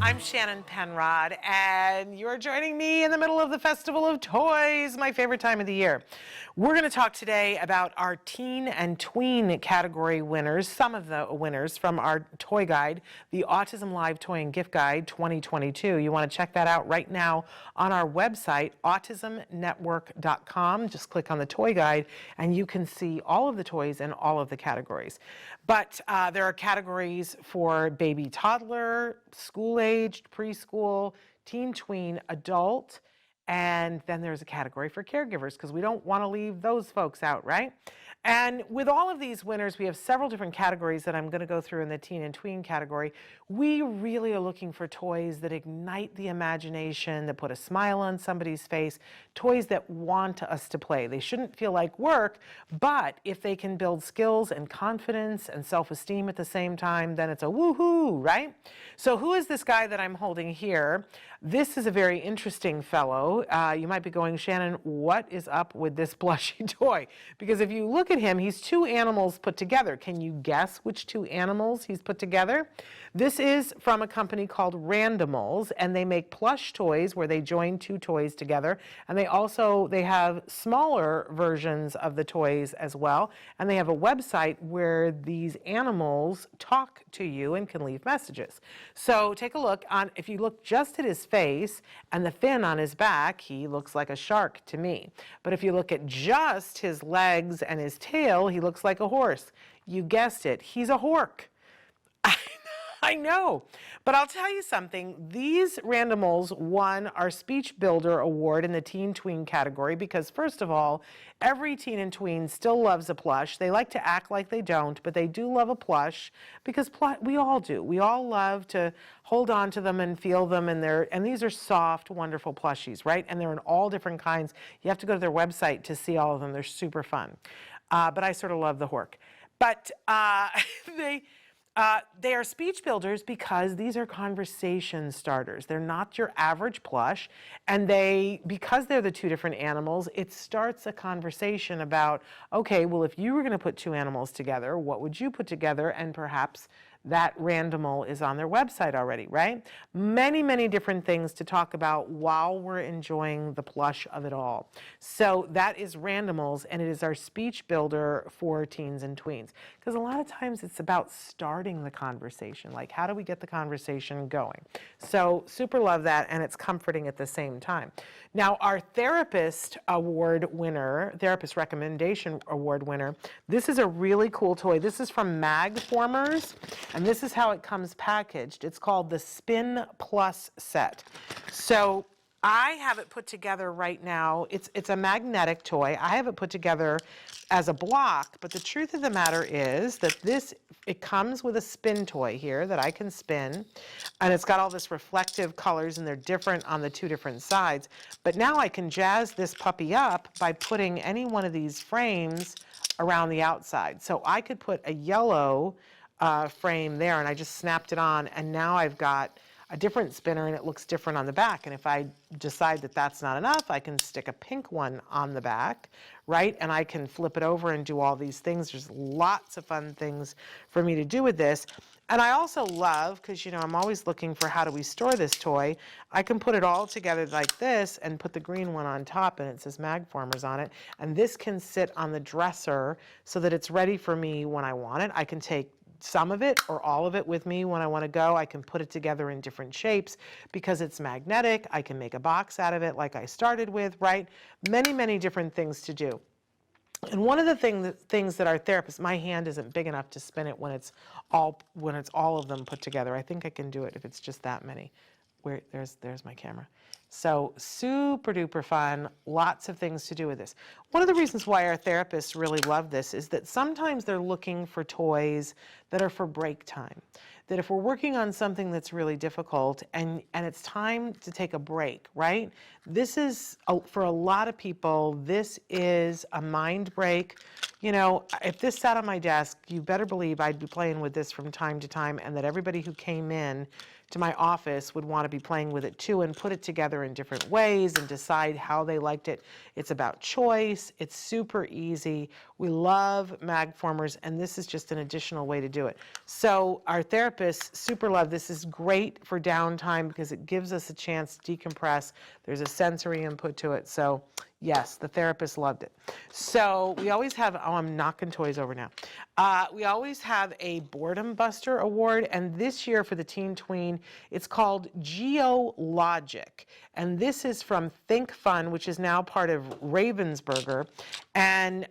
I'm Shannon Penrod, and you're joining me in the middle of the Festival of Toys, my favorite time of the year. We're going to talk today about our teen and tween category winners, some of the winners from our toy guide, the Autism-Live Toy and Gift Guide 2022. You want to check that out right now on our website, autismnetwork.com. Just click on the toy guide, and you can see all of the toys in all of the categories. But there are categories for baby toddler, school-aged, preschool, teen, tween, adult, and then there's a category for caregivers because we don't want to leave those folks out, right? And with all of these winners, we have several different categories that I'm going to go through in the teen and tween category. We really are looking for toys that ignite the imagination, that put a smile on somebody's face, toys that want us to play. They shouldn't feel like work, but if they can build skills and confidence and self-esteem at the same time, then it's a woohoo, right? So who is this guy that I'm holding here? This is a very interesting fellow. You might be going, Shannon, what is up with this plushy toy? Because if you look at him, he's two animals put together. Can you guess which two animals he's put together? This is from a company called Randomals, and they make plush toys where they join two toys together. And they have smaller versions of the toys as well. And they have a website where these animals talk to you and can leave messages. So take a look on, if you look just at his face and the fin on his back, he looks like a shark to me. But if you look at just his legs and his tail, he looks like a horse. You guessed it, he's a hork. I know, but I'll tell you something. These Randomals won our Speech Builder Award in the Teen Tween category because, first of all, every teen and tween still loves a plush. They like to act like they don't, but they do love a plush because we all do. We all love to hold on to them and feel them, and these are soft, wonderful plushies, right? And they're in all different kinds. You have to go to their website to see all of them. They're super fun. But I sort of love the hork. But they are speech builders because these are conversation starters. They're not your average plush, and because they're the two different animals, it starts a conversation about, okay, well, if you were going to put two animals together, what would you put together? And perhaps that Randomal is on their website already, right? Many, many different things to talk about while we're enjoying the plush of it all. So that is Randomals, and it is our speech builder for teens and tweens. Because a lot of times it's about starting the conversation, like how do we get the conversation going? So super love that, and it's comforting at the same time. Now our Therapist Award winner, Therapist Recommendation Award winner, this is a really cool toy. This is from Magformers. And this is how it comes packaged. It's called the Spin Plus set. So I have it put together right now. It's a magnetic toy. I have it put together as a block, but the truth of the matter is that it comes with a spin toy here that I can spin, and it's got all this reflective colors, and they're different on the two different sides. But now I can jazz this puppy up by putting any one of these frames around the outside. So I could put a yellow frame there, and I just snapped it on, and now I've got a different spinner, and it looks different on the back. And if I decide that that's not enough, I can stick a pink one on the back, right? And I can flip it over and do all these things. There's lots of fun things for me to do with this. And I also love, because, you know, I'm always looking for how do we store this toy, I can put it all together like this and put the green one on top, and it says Magformers on it. And this can sit on the dresser so that it's ready for me when I want it. I can take some of it or all of it with me when I want to go. I can put it together in different shapes because it's magnetic. I can make a box out of it like I started with, right? Many, many different things to do. And one of the things that our therapist, my hand isn't big enough to spin it when it's all of them put together. I think I can do it if it's just that many. There's my camera. So super duper fun, lots of things to do with this. One of the reasons why our therapists really love this is that sometimes they're looking for toys that are for break time. That if we're working on something that's really difficult and it's time to take a break, right? This is, for a lot of people, this is a mind break. You know, if this sat on my desk, you better believe I'd be playing with this from time to time, and that everybody who came in to my office would want to be playing with it too and put it together in different ways and decide how they liked it. It's about choice. It's super easy. We love mag formers, and this is just an additional way to do it. So our therapists super love this. Is great for downtime because it gives us a chance to decompress. There's a sensory input to it. So yes, the therapist loved it. So we always have, oh, I'm knocking toys over now. We always have a Boredom Buster Award, and this year for the Teen Tween, it's called Geologic. And this is from Think Fun, which is now part of Ravensburger. And,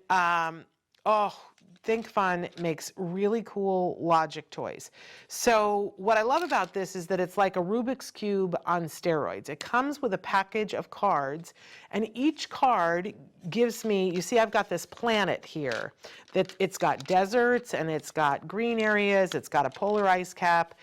Think Fun makes really cool logic toys. So what I love about this is that it's like a Rubik's Cube on steroids. It comes with a package of cards, and each card gives me, you see I've got this planet here, that it's got deserts, and it's got green areas, it's got a polar ice cap,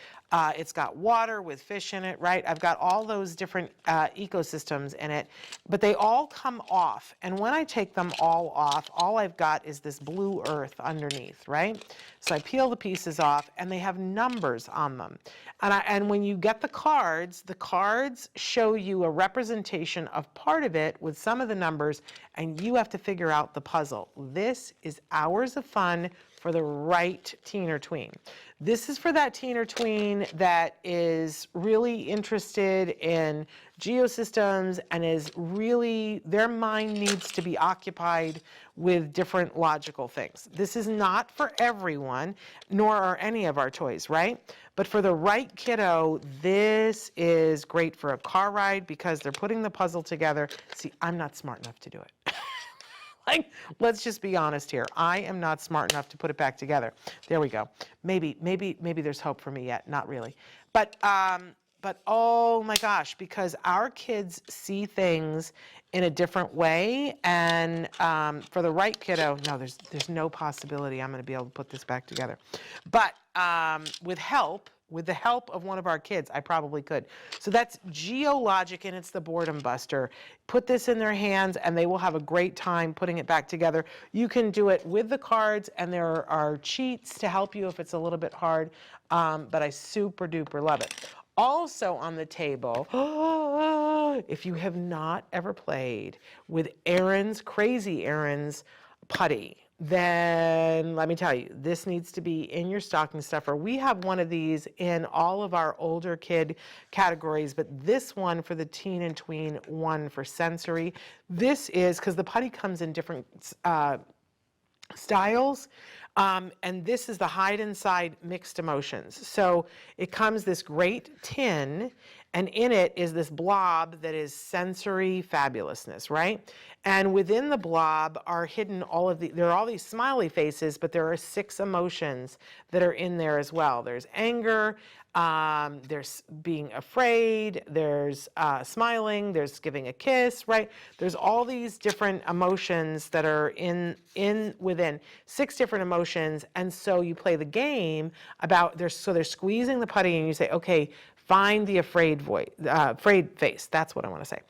it's got water with fish in it, right? I've got all those different ecosystems in it, but they all come off. And when I take them all off, all I've got is this blue earth underneath, right? So I peel the pieces off, and they have numbers on them. And when you get the cards show you a representation of part of it with some of the numbers, and you have to figure out the puzzle. This is hours of fun for the right teen or tween. This is for that teen or tween that is really interested in geosystems and is really, their mind needs to be occupied with different logical things. This is not for everyone, nor are any of our toys, right? But for the right kiddo, this is great for a car ride because they're putting the puzzle together. See, I'm not smart enough to do it. Like, let's just be honest here. I am not smart enough to put it back together. There we go. Maybe there's hope for me yet. Not really. But oh my gosh, because our kids see things in a different way, and for the right kiddo, no, there's no possibility I'm going to be able to put this back together. But with the help of one of our kids, I probably could. So that's Geologic, and it's the Boredom Buster. Put this in their hands, and they will have a great time putting it back together. You can do it with the cards, and there are cheats to help you if it's a little bit hard, but I super duper love it. Also on the table, if you have not ever played with Crazy Aaron's putty, then let me tell you, this needs to be in your stocking stuffer. We have one of these in all of our older kid categories, but this one for the teen and tween, one for sensory. This is, because the putty comes in different styles, and this is the hide inside mixed emotions. So it comes this great tin, and in it is this blob that is sensory fabulousness, right? And within the blob are hidden there are all these smiley faces, but there are 6 emotions that are in there as well. There's anger, there's being afraid, there's smiling, there's giving a kiss, right? There's all these different emotions that are within 6 different emotions. And so you play the game so they're squeezing the putty, and you say, okay, find the afraid face. That's what I want to say.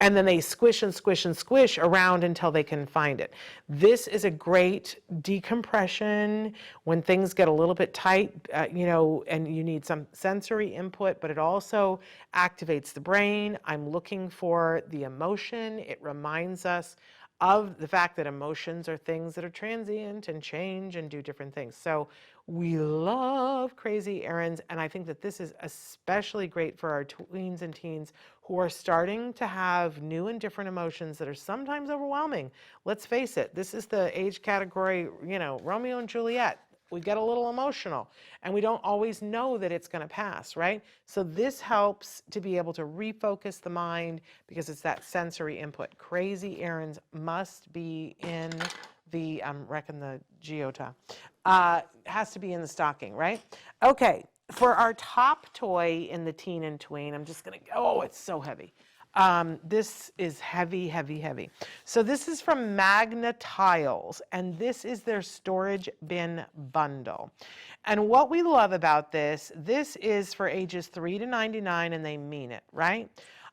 And then they squish and squish and squish around until they can find it. This is a great decompression when things get a little bit tight, and you need some sensory input, but it also activates the brain. I'm looking for the emotion. It reminds us of the fact that emotions are things that are transient and change and do different things. So we love Crazy Errands, and I think that this is especially great for our tweens and teens who are starting to have new and different emotions that are sometimes overwhelming. Let's face it, this is the age category, Romeo and Juliet. We get a little emotional, and we don't always know that it's going to pass, right? So this helps to be able to refocus the mind because it's that sensory input. Crazy Errands must be in the, reckon the Geota, has to be in the stocking, right? Okay, for our top toy in the teen and tween, I'm just going to go, oh, it's so heavy. This is heavy, heavy, heavy. So this is from Magna Tiles, and this is their storage bin bundle. And what we love about this is for ages 3 to 99, and they mean it, right?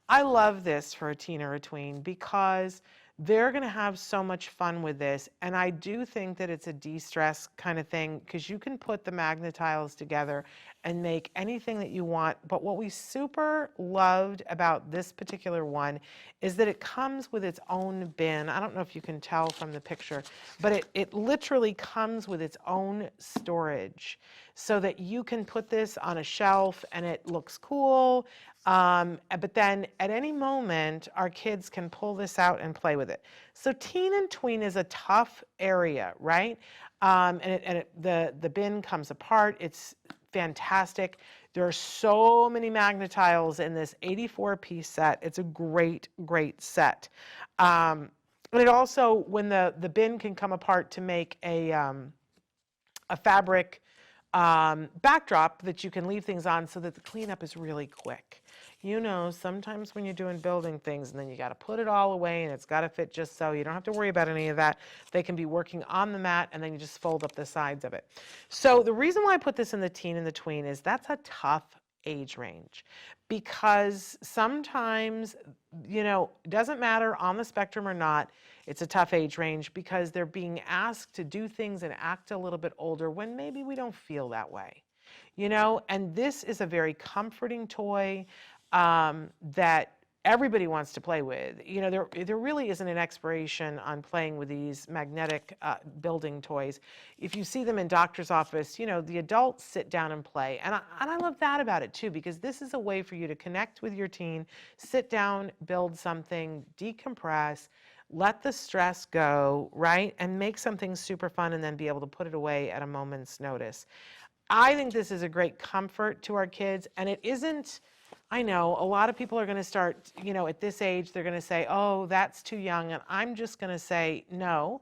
I love this for a teen or a tween because they're going to have so much fun with this. And I do think that it's a de-stress kind of thing because you can put the Magnetiles together and make anything that you want. But what we super loved about this particular one is that it comes with its own bin. I don't know if you can tell from the picture, but it literally comes with its own storage so that you can put this on a shelf and it looks cool. But then at any moment, our kids can pull this out and play with it. So teen and tween is a tough area, right? The bin comes apart. It's fantastic. There are so many Magnetiles in this 84-piece set. It's a great, great set. But it also, when the bin can come apart to make a fabric backdrop that you can leave things on so that the cleanup is really quick. You know, sometimes when you're doing building things and then you got to put it all away and it's got to fit just so, you don't have to worry about any of that. They can be working on the mat and then you just fold up the sides of it. So the reason why I put this in the teen and the tween is that's a tough age range, because sometimes, you know, it doesn't matter on the spectrum or not, it's a tough age range because they're being asked to do things and act a little bit older when maybe we don't feel that way, you know. And this is a very comforting toy that everybody wants to play with. You know, there really isn't an expiration on playing with these magnetic building toys. If you see them in doctor's office, you know, the adults sit down and play. And I love that about it too, because this is a way for you to connect with your teen, sit down, build something, decompress, let the stress go, right? And make something super fun and then be able to put it away at a moment's notice. I think this is a great comfort to our kids, and it isn't, I know a lot of people are going to start, you know, at this age, they're going to say, oh, that's too young. And I'm just going to say no.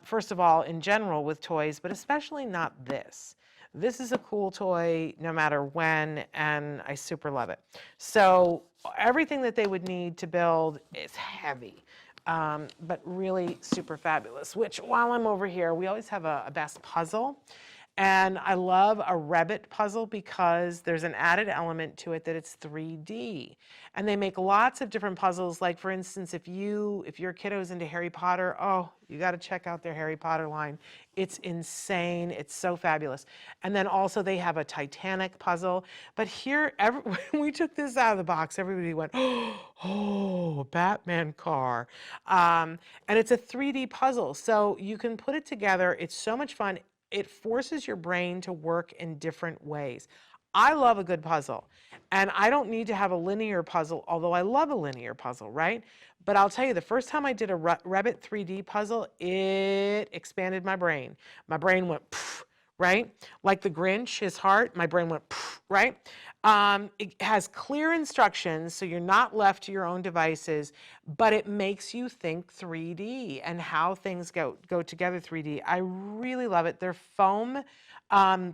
First of all, in general with toys, but especially not this. This is a cool toy no matter when, and I super love it. So everything that they would need to build is heavy, but really super fabulous, which while I'm over here, we always have a best puzzle. And I love a Rabbit puzzle because there's an added element to it that it's 3D. And they make lots of different puzzles. Like for instance, if your kiddo's into Harry Potter, oh, you got to check out their Harry Potter line. It's insane. It's so fabulous. And then also they have a Titanic puzzle. But here, when we took this out of the box, everybody went, oh, a Batman car. And it's a 3D puzzle. So you can put it together. It's so much fun. It forces your brain to work in different ways. I love a good puzzle, and I don't need to have a linear puzzle, although I love a linear puzzle, right? But I'll tell you, the first time I did a Rabbit 3D puzzle, it expanded my brain. My brain went, poof, right? Like the Grinch, his heart, my brain went, poof, right? It has clear instructions, so you're not left to your own devices, but it makes you think 3D and how things go together 3D. I really love it. They're foam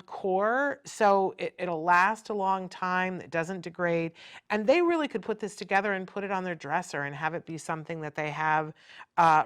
core, so it'll last a long time. It doesn't degrade. And they really could put this together and put it on their dresser and have it be something that they have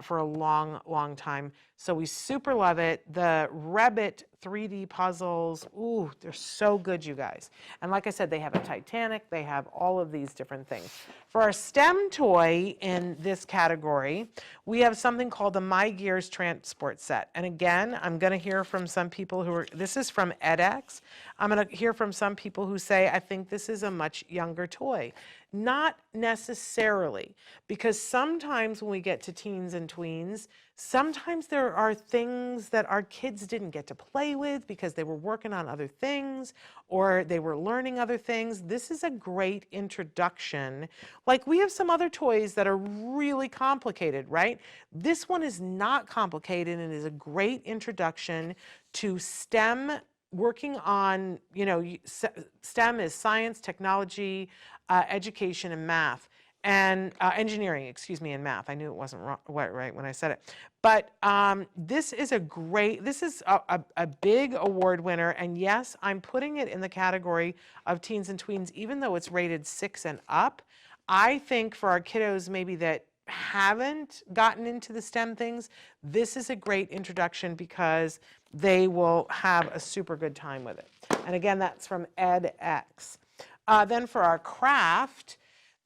for a long, long time. So we super love it. The Rabbit 3D puzzles, ooh, they're so good, you guys. And like I said, they have a Titanic, they have all of these different things. For our STEM toy in this category, we have something called the My Gears Transport Set. And again, I'm going to hear from some people who are, this is from edX, I'm going to hear from some people who say, I think this is a much younger toy. Not necessarily, because sometimes when we get to teens and tweens, sometimes there are things that our kids didn't get to play with because they were working on other things or they were learning other things. This is a great introduction. Like we have some other toys that are really complicated, right? This one is not complicated and is a great introduction to STEM, working on, you know, STEM is science, technology, education, and math, and engineering, excuse me, and math. I knew it wasn't right when I said it. But this is a big award winner, and yes, I'm putting it in the category of teens and tweens, even though it's rated 6 and up. I think for our kiddos maybe that haven't gotten into the STEM things, this is a great introduction because they will have a super good time with it. And again, that's from edX. Then for our craft,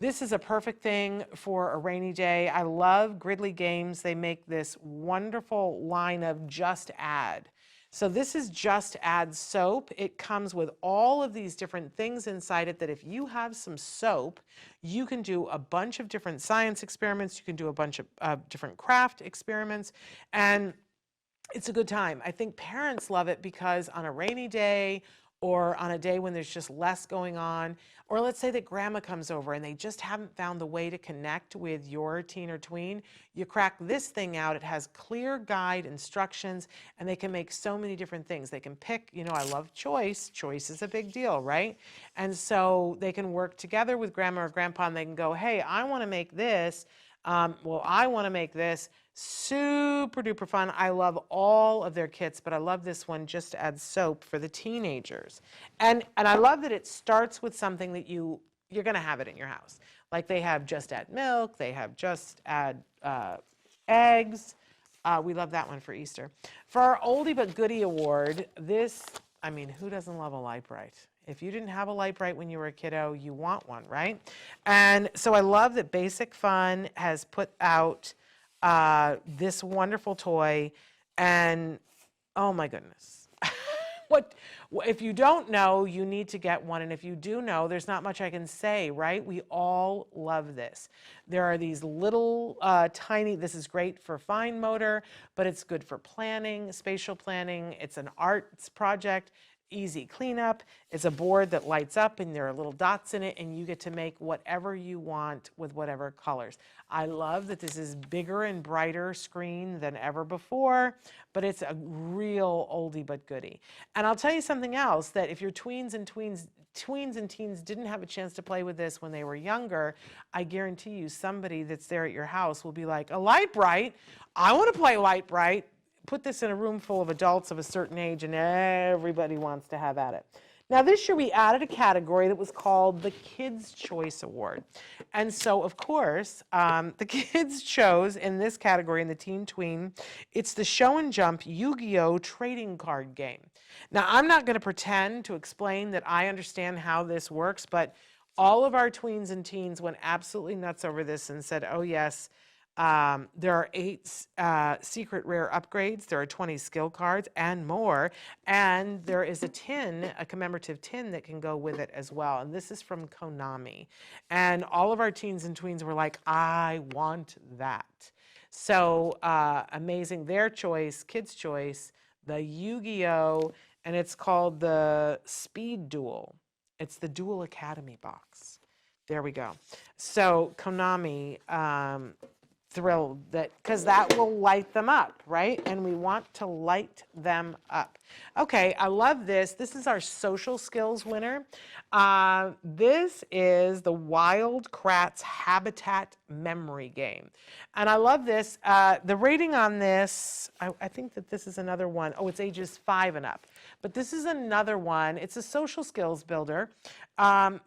This is a perfect thing for a rainy day. I love Gridley Games. They make this wonderful line of Just Add. So this is Just Add soap. It comes with all of these different things inside it that if you have some soap, you can do a bunch of different science experiments. You can do a bunch of different craft experiments. And it's a good time. I think parents love it because on a rainy day or on a day when there's just less going on, or let's say that grandma comes over and they just haven't found the way to connect with your teen or tween, you crack this thing out. It has clear guide instructions and they can make so many different things. They can pick, you know, I love choice. Choice is a big deal, right? And so they can work together with grandma or grandpa and they can go, hey, I want to make this. Well, I want to make this. Super duper fun. I love all of their kits, but I love this one, Just Add Soap, for the teenagers. And I love that it starts with something that you're going to have it in your house. Like they have Just Add Milk, they have Just Add eggs. We love that one for Easter. For our Oldie But Goodie Award, this, I mean, who doesn't love a light bright? If you didn't have a light bright when you were a kiddo, you want one, right? And so I love that Basic Fun has put out this wonderful toy, and oh my goodness. If you don't know, you need to get one, and if you do know, there's not much I can say, right? We all love this. There are these little tiny, this is great for fine motor, but it's good for planning, spatial planning. It's an arts project. Easy cleanup. It's a board that lights up and there are little dots in it and you get to make whatever you want with whatever colors. I love that this is bigger and brighter screen than ever before, but it's a real oldie but goodie. And I'll tell you something else, that if your tweens and teens didn't have a chance to play with this when they were younger, I guarantee you somebody that's there at your house will be like, a light bright? I want to play light bright. Put this in a room full of adults of a certain age and everybody wants to have at it. Now this year we added a category that was called the Kids' Choice Award. And so of course, the kids chose in this category, in the teen tween, it's the Show and Jump Yu-Gi-Oh! Trading card game. Now I'm not going to pretend to explain that I understand how this works, but all of our tweens and teens went absolutely nuts over this and said, oh yes, there are 8 secret rare upgrades, there are 20 skill cards and more, and there is a tin, a commemorative tin that can go with it as well. And this is from Konami. And all of our teens and tweens were like, I want that. So amazing. Their choice, kids' choice, the Yu-Gi-Oh! And it's called the Speed Duel. It's the Duel Academy box. There we go. So Konami, thrilled that, because that will light them up, right? And we want to light them up. Okay, I love this. This is our social skills winner. This is the Wild Kratts Habitat Memory Game. And I love this. The rating on this, I think that this is another one. Oh, it's ages 5 and up. But this is another one. It's a social skills builder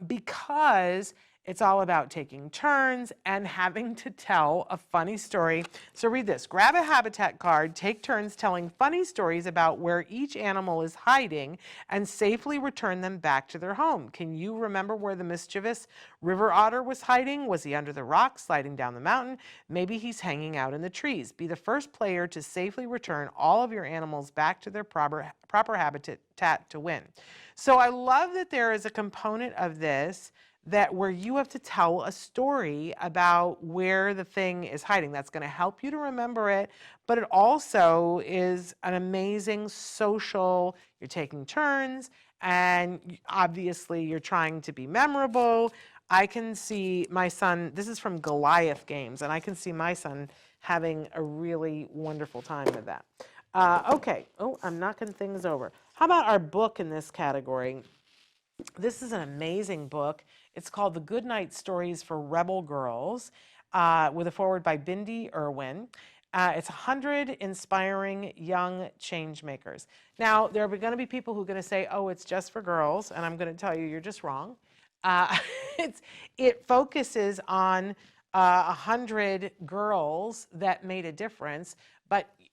because it's all about taking turns and having to tell a funny story. So read this. Grab a habitat card, take turns telling funny stories about where each animal is hiding, and safely return them back to their home. Can you remember where the mischievous river otter was hiding? Was he under the rocks, sliding down the mountain? Maybe he's hanging out in the trees. Be the first player to safely return all of your animals back to their proper habitat to win. So I love that there is a component of this that where you have to tell a story about where the thing is hiding. That's going to help you to remember it, but it also is an amazing social, you're taking turns, and obviously you're trying to be memorable. I can see my son, this is from Goliath Games, and I can see my son having a really wonderful time with that. Okay, oh, I'm knocking things over. How about our book in this category? This is an amazing book. It's called The Goodnight Stories for Rebel Girls, with a foreword by Bindi Irwin. It's 100 inspiring young change makers. Now, there are going to be people who are going to say, oh, it's just for girls, and I'm going to tell you, you're just wrong. It focuses on 100 girls that made a difference.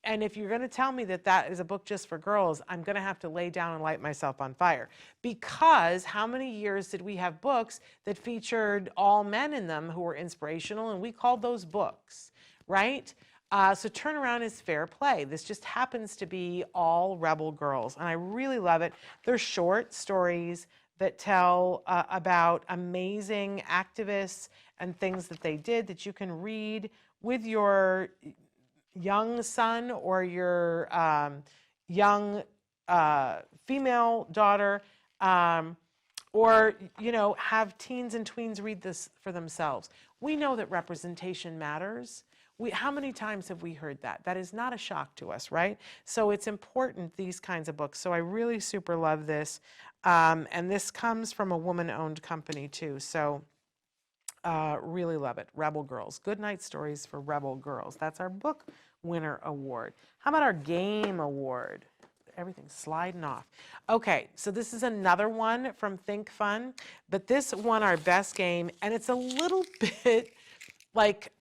And if you're going to tell me that that is a book just for girls, I'm going to have to lay down and light myself on fire. Because how many years did we have books that featured all men in them who were inspirational, and we called those books, right? So Turnaround is fair play. This just happens to be all rebel girls, and I really love it. They're short stories that tell about amazing activists and things that they did that you can read with your young son or your young female daughter, or have teens and tweens read this for themselves. We know that representation matters. How many times have we heard that? That is not a shock to us, right? So it's important, these kinds of books. So I really super love this. And this comes from a woman-owned company too. So really love it. Rebel Girls. Good night stories for Rebel Girls. That's our book winner award. How about our game award? Everything's sliding off. Okay, so this is another one from Think Fun, but this won our best game, and it's a little bit like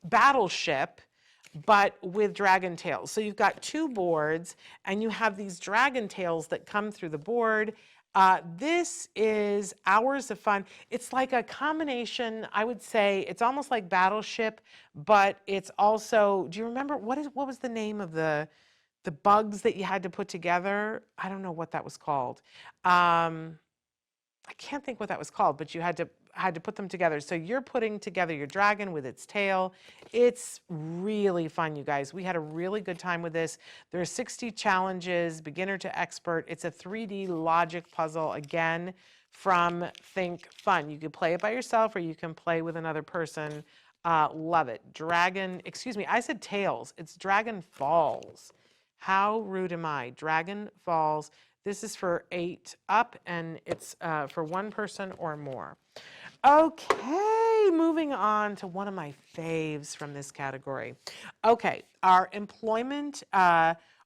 Battleship, but with dragon tails. So you've got two boards, and you have these dragon tails that come through the board. This is hours of fun. It's like a combination, I would say, it's almost like Battleship, but it's also, do you remember, what was the name of the bugs that you had to put together? I don't know what that was called. I can't think what that was called, but you had to put them together. So you're putting together your dragon with its tail. It's really fun, you guys. We had a really good time with this. There are 60 challenges, beginner to expert. It's a 3D logic puzzle, again, from Think Fun. You can play it by yourself or you can play with another person. Love it. I said Tails. It's Dragon Falls. How rude am I? Dragon Falls. This is for 8 up, and it's for one person or more. Okay, moving on to one of my faves from this category. Okay, our employment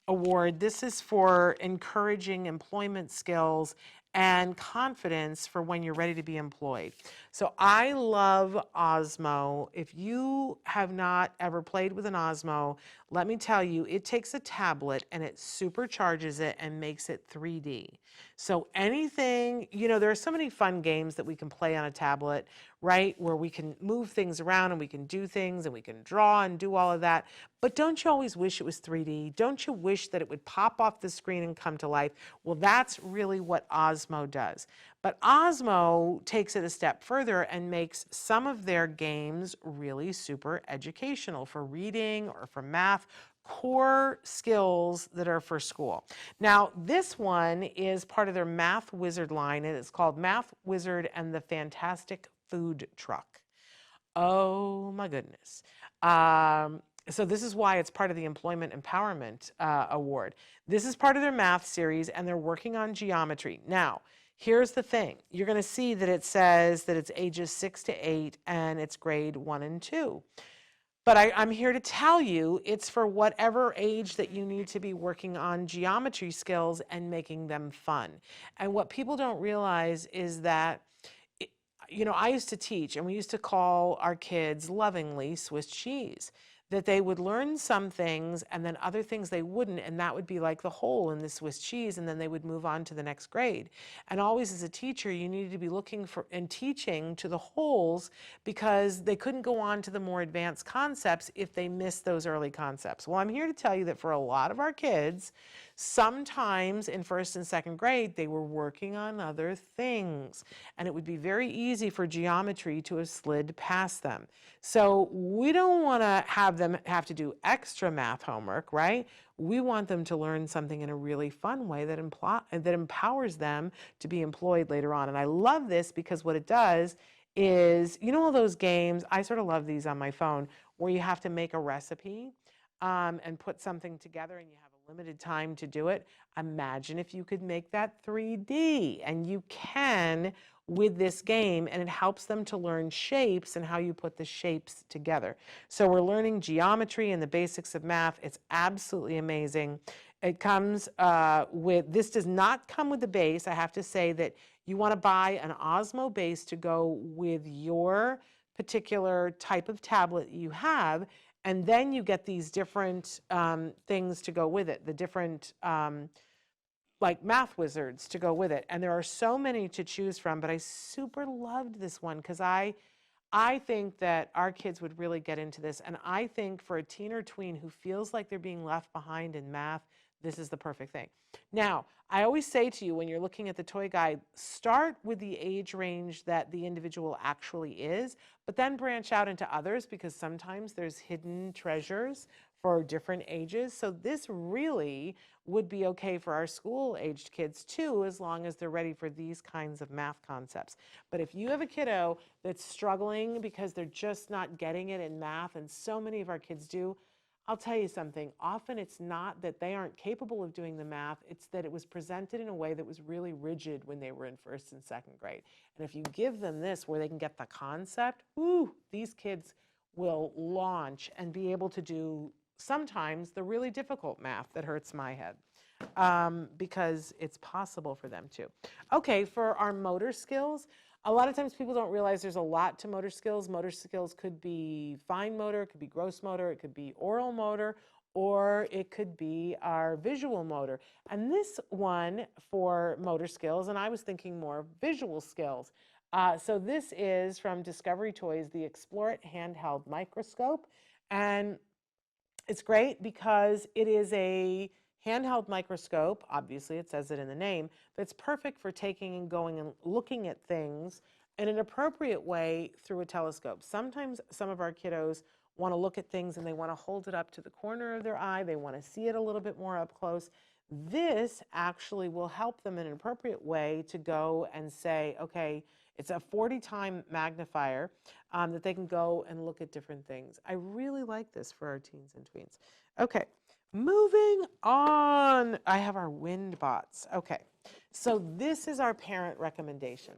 award. This is for encouraging employment skills and confidence for when you're ready to be employed. So I love Osmo. If you have not ever played with an Osmo, let me tell you, it takes a tablet and it supercharges it and makes it 3D. So anything, there are so many fun games that we can play on a tablet, right? Where we can move things around and we can do things and we can draw and do all of that. But don't you always wish it was 3D? Don't you wish that it would pop off the screen and come to life? Well, that's really what Osmo does. But Osmo takes it a step further and makes some of their games really super educational for reading or for math, core skills that are for school. Now, this one is part of their Math Wizard line, and it's called Math Wizard and the Fantastic Food Truck. Oh my goodness. So this is why it's part of the Employment Empowerment Award. This is part of their math series, and they're working on geometry. Now, here's the thing. You're going to see that it says that it's ages 6 to 8, and it's grade 1 and 2. But I'm here to tell you it's for whatever age that you need to be working on geometry skills and making them fun. And what people don't realize is that, I used to teach, and we used to call our kids lovingly Swiss cheese. That they would learn some things and then other things they wouldn't, and that would be like the hole in the Swiss cheese, and then they would move on to the next grade. And always as a teacher, you needed to be looking for and teaching to the holes, because they couldn't go on to the more advanced concepts if they missed those early concepts. Well, I'm here to tell you that for a lot of our kids, sometimes in 1st and 2nd grade, they were working on other things, and it would be very easy for geometry to have slid past them. So we don't want to have them have to do extra math homework, right? We want them to learn something in a really fun way that empowers them to be employed later on. And I love this because what it does is, all those games, I sort of love these on my phone, where you have to make a recipe and put something together, and you have a limited time to do it. Imagine if you could make that 3D, and you can with this game, and it helps them to learn shapes and how you put the shapes together. So we're learning geometry and the basics of math. It's absolutely amazing. It comes this does not come with the base. I have to say that you want to buy an Osmo base to go with your particular type of tablet you have, and then you get these different things to go with it, the different like math wizards to go with it. And there are so many to choose from, but I super loved this one because I think that our kids would really get into this. And I think for a teen or tween who feels like they're being left behind in math, this is the perfect thing. Now, I always say to you when you're looking at the toy guide, start with the age range that the individual actually is, but then branch out into others because sometimes there's hidden treasures for different ages. So this really would be okay for our school-aged kids too, as long as they're ready for these kinds of math concepts. But if you have a kiddo that's struggling because they're just not getting it in math, and so many of our kids do, I'll tell you something, often it's not that they aren't capable of doing the math, it's that it was presented in a way that was really rigid when they were in first and second grade. And if you give them this where they can get the concept, ooh, these kids will launch and be able to do sometimes the really difficult math that hurts my head, because it's possible for them to. Okay, for our motor skills, a lot of times people don't realize there's a lot to motor skills. Motor skills could be fine motor, it could be gross motor, it could be oral motor, or it could be our visual motor. And this one for motor skills, and I was thinking more visual skills. So this is from Discovery Toys, the Explore It handheld microscope. And it's great because it is a handheld microscope, obviously it says it in the name, that's perfect for taking and going and looking at things in an appropriate way through a telescope. Sometimes some of our kiddos want to look at things and they want to hold it up to the corner of their eye, they want to see it a little bit more up close. This actually will help them in an appropriate way to go and say, okay, it's a 40-time magnifier that they can go and look at different things. I really like this for our teens and tweens. Okay, moving on. I have our wind bots. Okay, so this is our parent recommendation.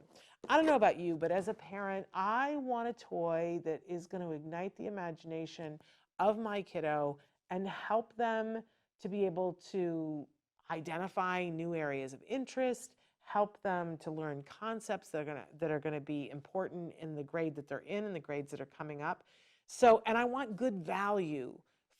I don't know about you, but as a parent, I want a toy that is going to ignite the imagination of my kiddo and help them to be able to identify new areas of interest, help them to learn concepts that are going to be important in the grade that they're in and the grades that are coming up. So, and I want good value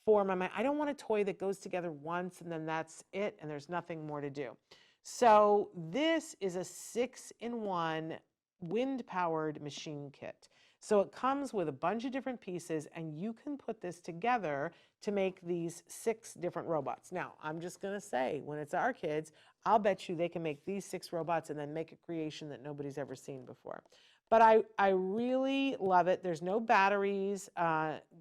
for my mind. I don't want a toy that goes together once and then that's it and there's nothing more to do. So this is a 6-in-1 wind-powered machine kit. So it comes with a bunch of different pieces and you can put this together to make these 6 different robots. Now, I'm just going to say, when it's our kids, I'll bet you they can make these 6 robots and then make a creation that nobody's ever seen before. But I really love it. There's no batteries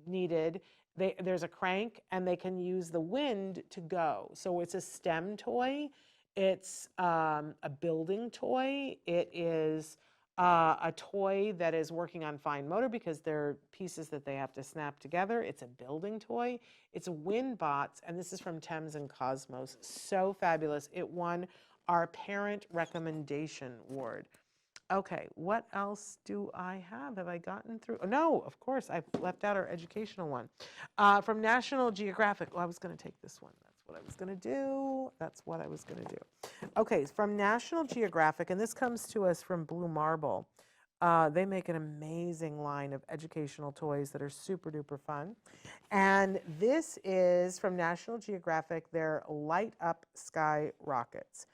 needed. There's a crank and they can use the wind to go. So it's a STEM toy. It's a building toy. It is a toy that is working on fine motor because they're pieces that they have to snap together. It's a building toy. It's wind bots, and this is from Thames and Cosmos. So fabulous. It won our parent recommendation award. Okay, what else do I have? Have I gotten through? Oh, no, of course, I've left out our educational one. From National Geographic. Oh, I was going to take this one. That's what I was going to do. That's what I was going to do. Okay, from National Geographic, and this comes to us from Blue Marble. They make an amazing line of educational toys that are super duper fun. And this is from National Geographic, their Light Up Sky Rockets.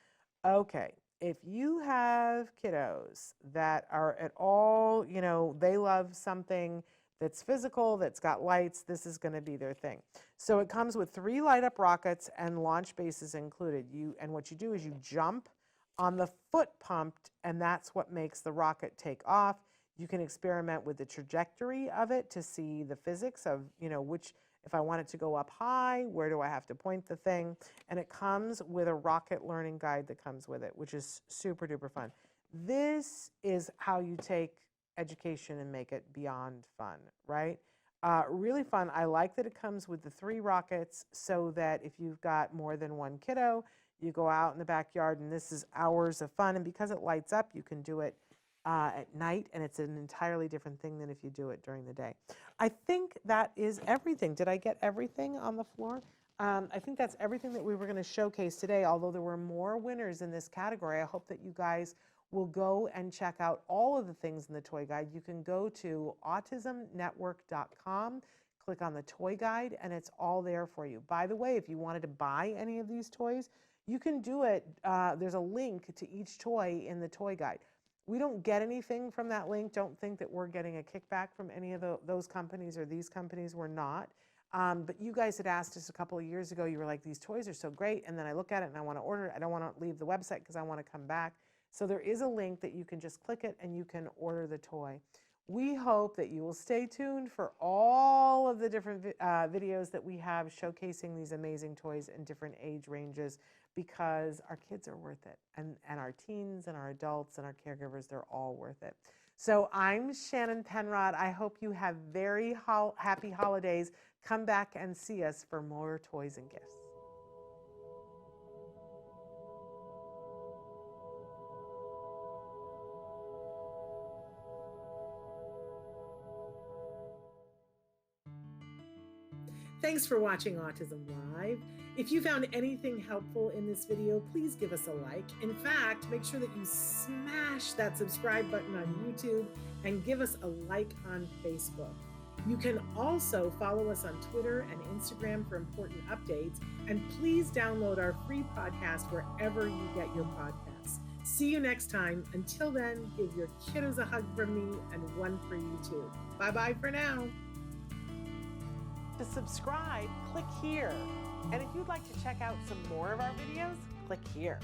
Okay, if you have kiddos that are at all, you know, they love something that's physical, that's got lights, this is going to be their thing. So it comes with 3 light-up rockets and launch bases included. And what you do is you jump on the foot pumped, and that's what makes the rocket take off. You can experiment with the trajectory of it to see the physics of, you know, which, if I want it to go up high, where do I have to point the thing? And it comes with a rocket learning guide that comes with it, which is super duper fun. This is how you take education and make it beyond fun, right? Really fun. I like that it comes with the 3 rockets so that if you've got more than one kiddo, you go out in the backyard and this is hours of fun. And because it lights up, you can do it at night, and it's an entirely different thing than if you do it during the day. I think that is everything. Did I get everything on the floor? I think that's everything that we were going to showcase today, although there were more winners in this category. I hope that you guys will go and check out all of the things in the toy guide, you can go to autismnetwork.com, click on the toy guide, and it's all there for you. By the way, if you wanted to buy any of these toys, you can do it. There's a link to each toy in the toy guide. We don't get anything from that link. Don't think that we're getting a kickback from any of those companies or these companies. We're not. But you guys had asked us a couple of years ago, you were like, these toys are so great. And then I look at it and I want to order it. I don't want to leave the website because I want to come back. So there is a link that you can just click it and you can order the toy. We hope that you will stay tuned for all of the different videos that we have showcasing these amazing toys in different age ranges, because our kids are worth it. And our teens and our adults and our caregivers, they're all worth it. So I'm Shannon Penrod. I hope you have very happy holidays. Come back and see us for more toys and gifts. Thanks for watching Autism Live. If you found anything helpful in this video, please give us a like. In fact, make sure that you smash that subscribe button on YouTube and give us a like on Facebook. You can also follow us on Twitter and Instagram for important updates. And please download our free podcast wherever you get your podcasts. See you next time. Until then, give your kiddos a hug from me and one for you too. Bye-bye for now. To subscribe, click here. And if you'd like to check out some more of our videos, click here.